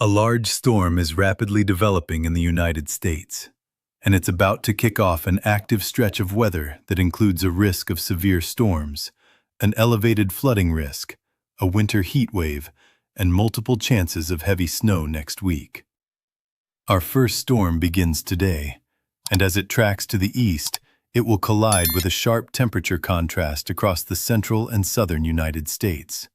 A large storm is rapidly developing in the United States, and it's about to kick off an active stretch of weather that includes a risk of severe storms, an elevated flooding risk, a winter heat wave, and multiple chances of heavy snow next week. Our first storm begins today, and as it tracks to the east, it will collide with a sharp temperature contrast across the central and southern United States.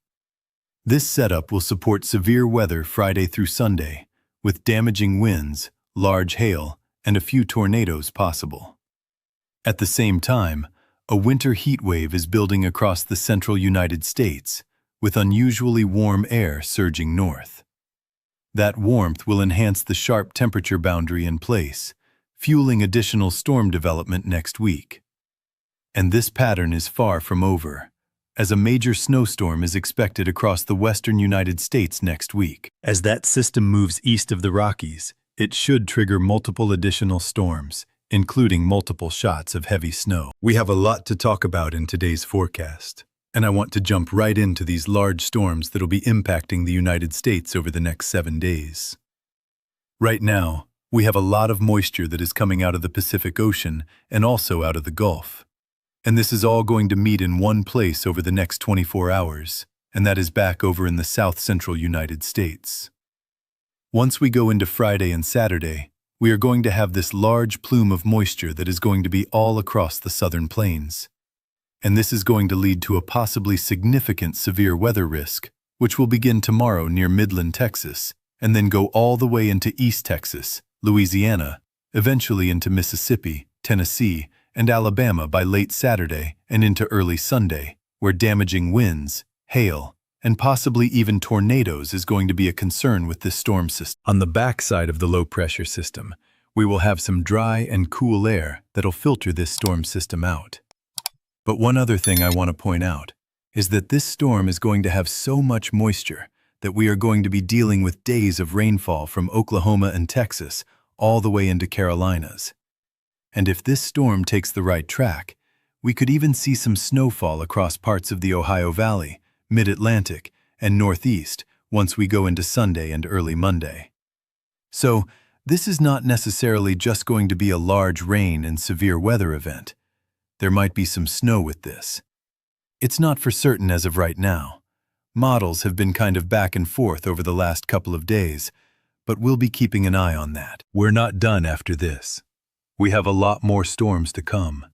This setup will support severe weather Friday through Sunday, with damaging winds, large hail, and a few tornadoes possible. At the same time, a winter heat wave is building across the central United States, with unusually warm air surging north. That warmth will enhance the sharp temperature boundary in place, fueling additional storm development next week. And this pattern is far from over, as a major snowstorm is expected across the western United States next week. As that system moves east of the Rockies, it should trigger multiple additional storms, including multiple shots of heavy snow. We have a lot to talk about in today's forecast, and I want to jump right into these large storms that'll be impacting the United States over the next 7 days. Right now, we have a lot of moisture that is coming out of the Pacific Ocean and also out of the Gulf. And this is all going to meet in one place over the next 24 hours, and that is back over in the south-central United States. Once we go into Friday and Saturday, we are going to have this large plume of moisture that is going to be all across the southern plains. And this is going to lead to a possibly significant severe weather risk, which will begin tomorrow near Midland, Texas, and then go all the way into East Texas, Louisiana, eventually into Mississippi, Tennessee, and Alabama by late Saturday and into early Sunday, where damaging winds, hail, and possibly even tornadoes is going to be a concern with this storm system. On the backside of the low-pressure system, we will have some dry and cool air that'll filter this storm system out. But one other thing I want to point out is that this storm is going to have so much moisture that we are going to be dealing with days of rainfall from Oklahoma and Texas all the way into Carolinas. And if this storm takes the right track, we could even see some snowfall across parts of the Ohio Valley, Mid-Atlantic, and Northeast once we go into Sunday and early Monday. So, this is not necessarily just going to be a large rain and severe weather event. There might be some snow with this. It's not for certain as of right now. Models have been kind of back and forth over the last couple of days, but we'll be keeping an eye on that. We're not done after this. We have a lot more storms to come,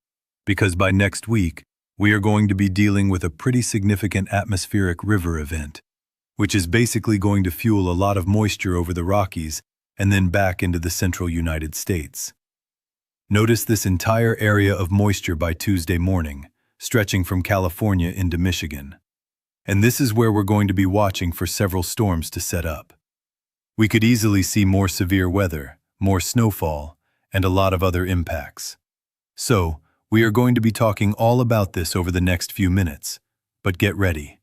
because by next week, we are going to be dealing with a pretty significant atmospheric river event, which is basically going to fuel a lot of moisture over the Rockies and then back into the central United States. Notice this entire area of moisture by Tuesday morning, stretching from California into Michigan. And this is where we're going to be watching for several storms to set up. We could easily see more severe weather, more snowfall, and a lot of other impacts. So, we are going to be talking all about this over the next few minutes, but get ready.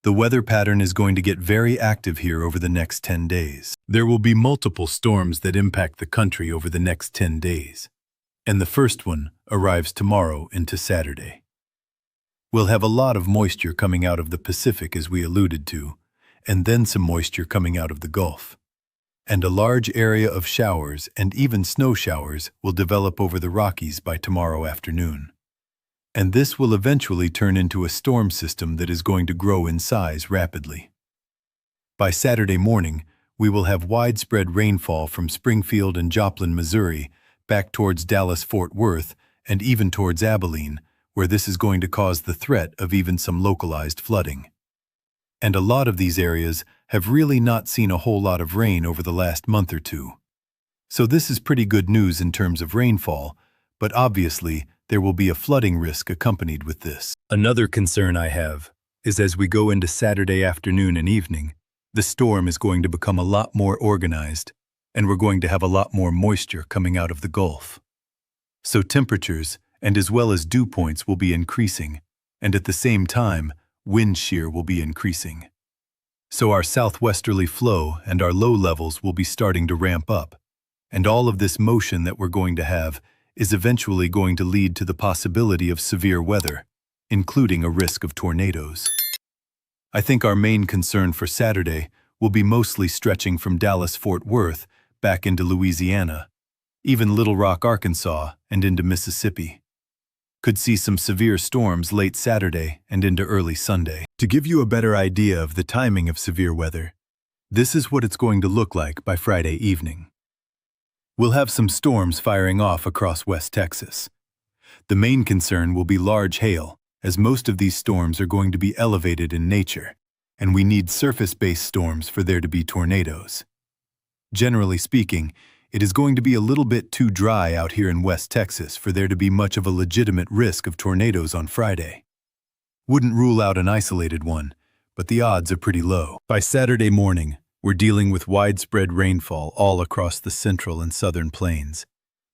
The weather pattern is going to get very active here over the next 10 days. There will be multiple storms that impact the country over the next 10 days, and the first one arrives tomorrow into Saturday. We'll have a lot of moisture coming out of the Pacific, as we alluded to, and then some moisture coming out of the Gulf. And a large area of showers and even snow showers will develop over the Rockies by tomorrow afternoon. And this will eventually turn into a storm system that is going to grow in size rapidly. By Saturday morning, we will have widespread rainfall from Springfield and Joplin, Missouri, back towards Dallas-Fort Worth, and even towards Abilene, where this is going to cause the threat of even some localized flooding. And a lot of these areas have really not seen a whole lot of rain over the last month or two. So this is pretty good news in terms of rainfall, but obviously there will be a flooding risk accompanied with this. Another concern I have is as we go into Saturday afternoon and evening, the storm is going to become a lot more organized, and we're going to have a lot more moisture coming out of the Gulf. So temperatures, and as well as dew points, will be increasing, and at the same time, wind shear will be increasing. So our southwesterly flow and our low levels will be starting to ramp up, and all of this motion that we're going to have is eventually going to lead to the possibility of severe weather, including a risk of tornadoes. I think our main concern for Saturday will be mostly stretching from Dallas-Fort Worth back into Louisiana, even Little Rock, Arkansas, and into Mississippi. Could see some severe storms late Saturday and into early Sunday. To give you a better idea of the timing of severe weather, this is what it's going to look like by Friday evening. We'll have some storms firing off across West Texas. The main concern will be large hail, as most of these storms are going to be elevated in nature, and we need surface-based storms for there to be tornadoes. Generally speaking, it is going to be a little bit too dry out here in West Texas for there to be much of a legitimate risk of tornadoes on Friday. Wouldn't rule out an isolated one, but the odds are pretty low. By Saturday morning, we're dealing with widespread rainfall all across the central and southern plains,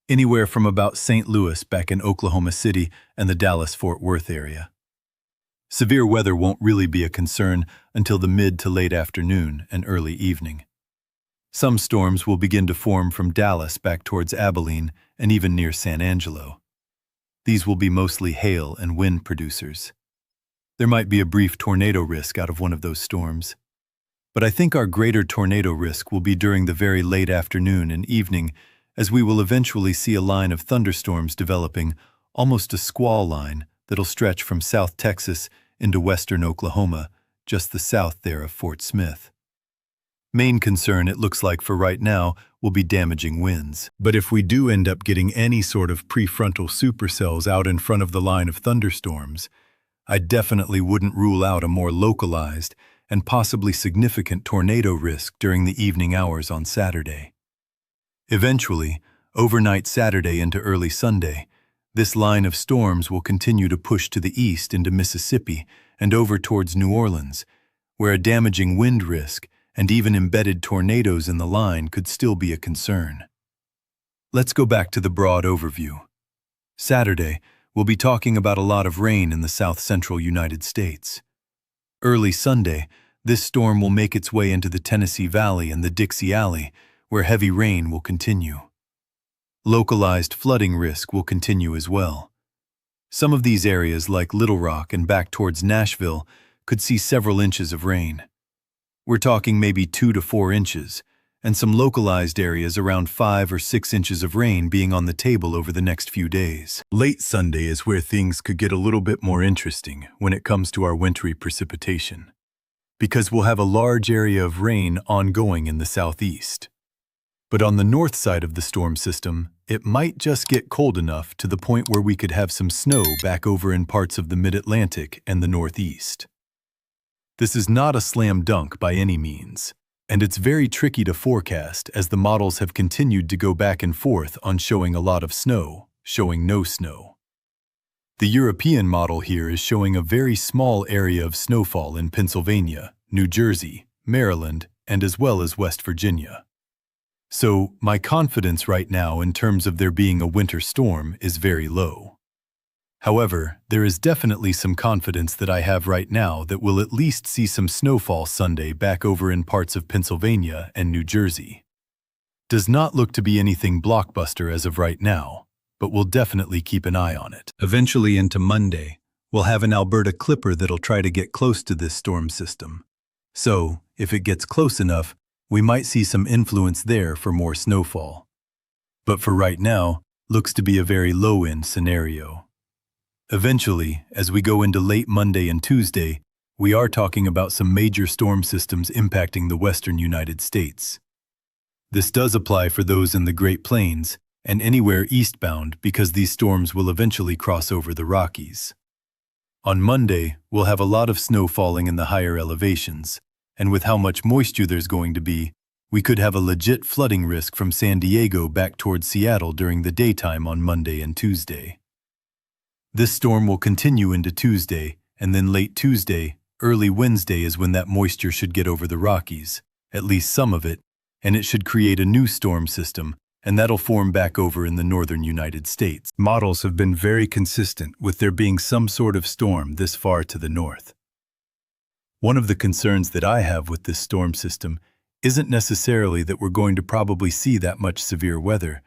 anywhere from about St. Louis back in Oklahoma City and the Dallas-Fort Worth area. Severe weather won't really be a concern until the mid to late afternoon and early evening. Some storms will begin to form from Dallas back towards Abilene and even near San Angelo. These will be mostly hail and wind producers. There might be a brief tornado risk out of one of those storms, but I think our greater tornado risk will be during the very late afternoon and evening, as we will eventually see a line of thunderstorms developing, almost a squall line that'll stretch from South Texas into western Oklahoma, just the south there of Fort Smith. Main concern, it looks like for right now, will be damaging winds. But if we do end up getting any sort of prefrontal supercells out in front of the line of thunderstorms, I definitely wouldn't rule out a more localized and possibly significant tornado risk during the evening hours on Saturday. Eventually, overnight Saturday into early Sunday, this line of storms will continue to push to the east into Mississippi and over towards New Orleans, where a damaging wind risk and even embedded tornadoes in the line could still be a concern. Let's go back to the broad overview. Saturday, we'll be talking about a lot of rain in the south-central United States. Early Sunday, this storm will make its way into the Tennessee Valley and the Dixie Alley, where heavy rain will continue. Localized flooding risk will continue as well. Some of these areas, like Little Rock and back towards Nashville, could see several inches of rain. We're talking maybe 2 to 4 inches, and some localized areas around 5 or 6 inches of rain being on the table over the next few days. Late Sunday is where things could get a little bit more interesting when it comes to our wintry precipitation, because we'll have a large area of rain ongoing in the southeast. But on the north side of the storm system, it might just get cold enough to the point where we could have some snow back over in parts of the mid-Atlantic and the northeast. This is not a slam dunk by any means, and it's very tricky to forecast as the models have continued to go back and forth on showing a lot of snow, showing no snow. The European model here is showing a very small area of snowfall in Pennsylvania, New Jersey, Maryland, and as well as West Virginia. So my confidence right now in terms of there being a winter storm is very low. However, there is definitely some confidence that I have right now that we'll at least see some snowfall Sunday back over in parts of Pennsylvania and New Jersey. Does not look to be anything blockbuster as of right now, but we'll definitely keep an eye on it. Eventually into Monday, we'll have an Alberta clipper that'll try to get close to this storm system. So, if it gets close enough, we might see some influence there for more snowfall. But for right now, looks to be a very low-end scenario. Eventually, as we go into late Monday and Tuesday, we are talking about some major storm systems impacting the western United States. This does apply for those in the Great Plains and anywhere eastbound because these storms will eventually cross over the Rockies. On Monday, we'll have a lot of snow falling in the higher elevations, and with how much moisture there's going to be, we could have a legit flooding risk from San Diego back towards Seattle during the daytime on Monday and Tuesday. This storm will continue into Tuesday, and then late Tuesday, early Wednesday is when that moisture should get over the Rockies, at least some of it, and it should create a new storm system, and that'll form back over in the northern United States. Models have been very consistent with there being some sort of storm this far to the north. One of the concerns that I have with this storm system isn't necessarily that we're going to probably see that much severe weather,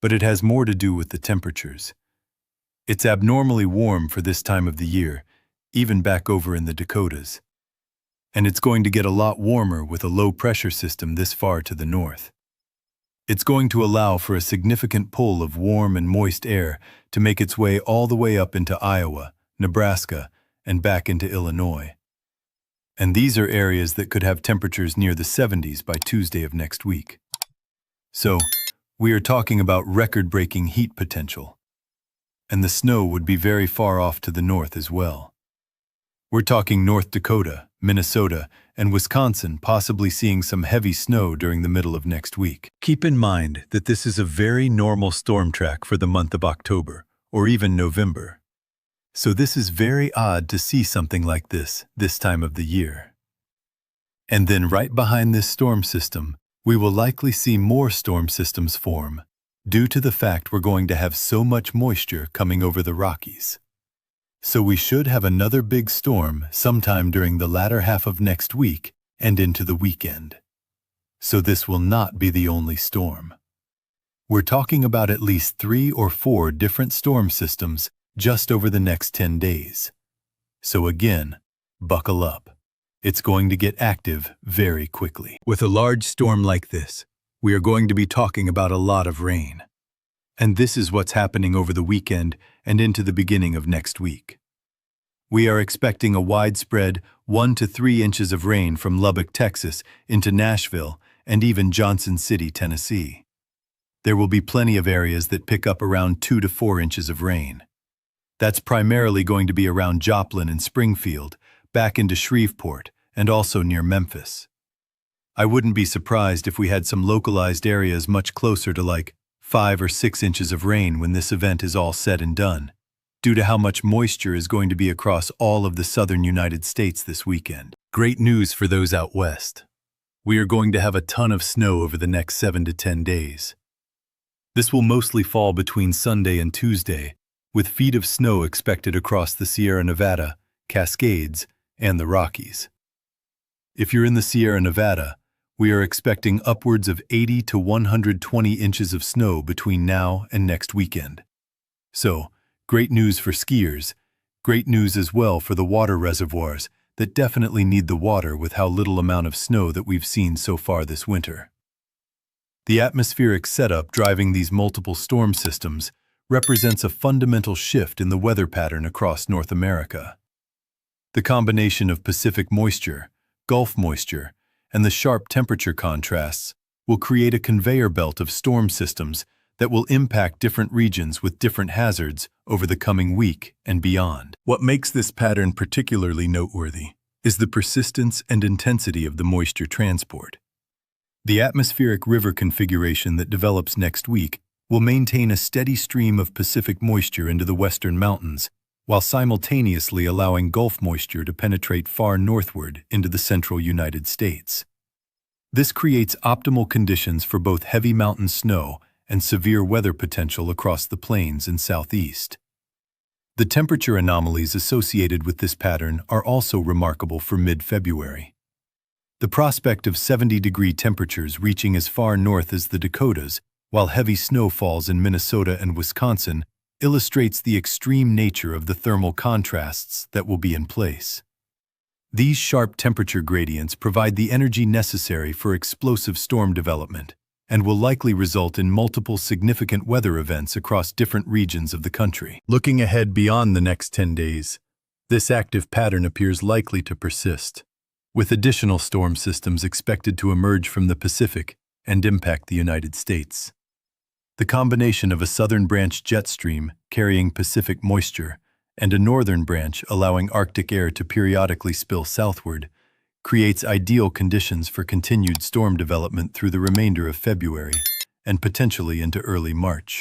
but it has more to do with the temperatures. It's abnormally warm for this time of the year, even back over in the Dakotas. And it's going to get a lot warmer with a low-pressure system this far to the north. It's going to allow for a significant pull of warm and moist air to make its way all the way up into Iowa, Nebraska, and back into Illinois. And these are areas that could have temperatures near the 70s by Tuesday of next week. So, we are talking about record-breaking heat potential. And the snow would be very far off to the north as well. We're talking North Dakota, Minnesota, and Wisconsin possibly seeing some heavy snow during the middle of next week. Keep in mind that this is a very normal storm track for the month of October, or even November. So this is very odd to see something like this time of the year. And then right behind this storm system, we will likely see more storm systems form, due to the fact we're going to have so much moisture coming over the Rockies. So we should have another big storm sometime during the latter half of next week and into the weekend. So this will not be the only storm. We're talking about at least 3 or 4 different storm systems just over the next 10 days. So again, buckle up. It's going to get active very quickly. With a large storm like this, we are going to be talking about a lot of rain. And this is what's happening over the weekend and into the beginning of next week. We are expecting a widespread 1 to 3 inches of rain from Lubbock, Texas, into Nashville and even Johnson City, Tennessee. There will be plenty of areas that pick up around 2 to 4 inches of rain. That's primarily going to be around Joplin and Springfield, back into Shreveport, and also near Memphis. I wouldn't be surprised if we had some localized areas much closer to like 5 or 6 inches of rain when this event is all said and done, due to how much moisture is going to be across all of the southern United States this weekend. Great news for those out west. We are going to have a ton of snow over the next 7 to 10 days. This will mostly fall between Sunday and Tuesday, with feet of snow expected across the Sierra Nevada, Cascades, and the Rockies. If you're in the Sierra Nevada, we are expecting upwards of 80 to 120 inches of snow between now and next weekend. So, great news for skiers, great news as well for the water reservoirs that definitely need the water with how little amount of snow that we've seen so far this winter. The atmospheric setup driving these multiple storm systems represents a fundamental shift in the weather pattern across North America. The combination of Pacific moisture, Gulf moisture, and the sharp temperature contrasts will create a conveyor belt of storm systems that will impact different regions with different hazards over the coming week and beyond. What makes this pattern particularly noteworthy is the persistence and intensity of the moisture transport. The atmospheric river configuration that develops next week will maintain a steady stream of Pacific moisture into the western mountains, while simultaneously allowing Gulf moisture to penetrate far northward into the central United States. This creates optimal conditions for both heavy mountain snow and severe weather potential across the plains and southeast. The temperature anomalies associated with this pattern are also remarkable for mid-February. The prospect of 70-degree temperatures reaching as far north as the Dakotas, while heavy snow falls in Minnesota and Wisconsin, illustrates the extreme nature of the thermal contrasts that will be in place. These sharp temperature gradients provide the energy necessary for explosive storm development and will likely result in multiple significant weather events across different regions of the country. Looking ahead beyond the next 10 days, this active pattern appears likely to persist, with additional storm systems expected to emerge from the Pacific and impact the United States. The combination of a southern branch jet stream carrying Pacific moisture and a northern branch allowing Arctic air to periodically spill southward creates ideal conditions for continued storm development through the remainder of February and potentially into early March.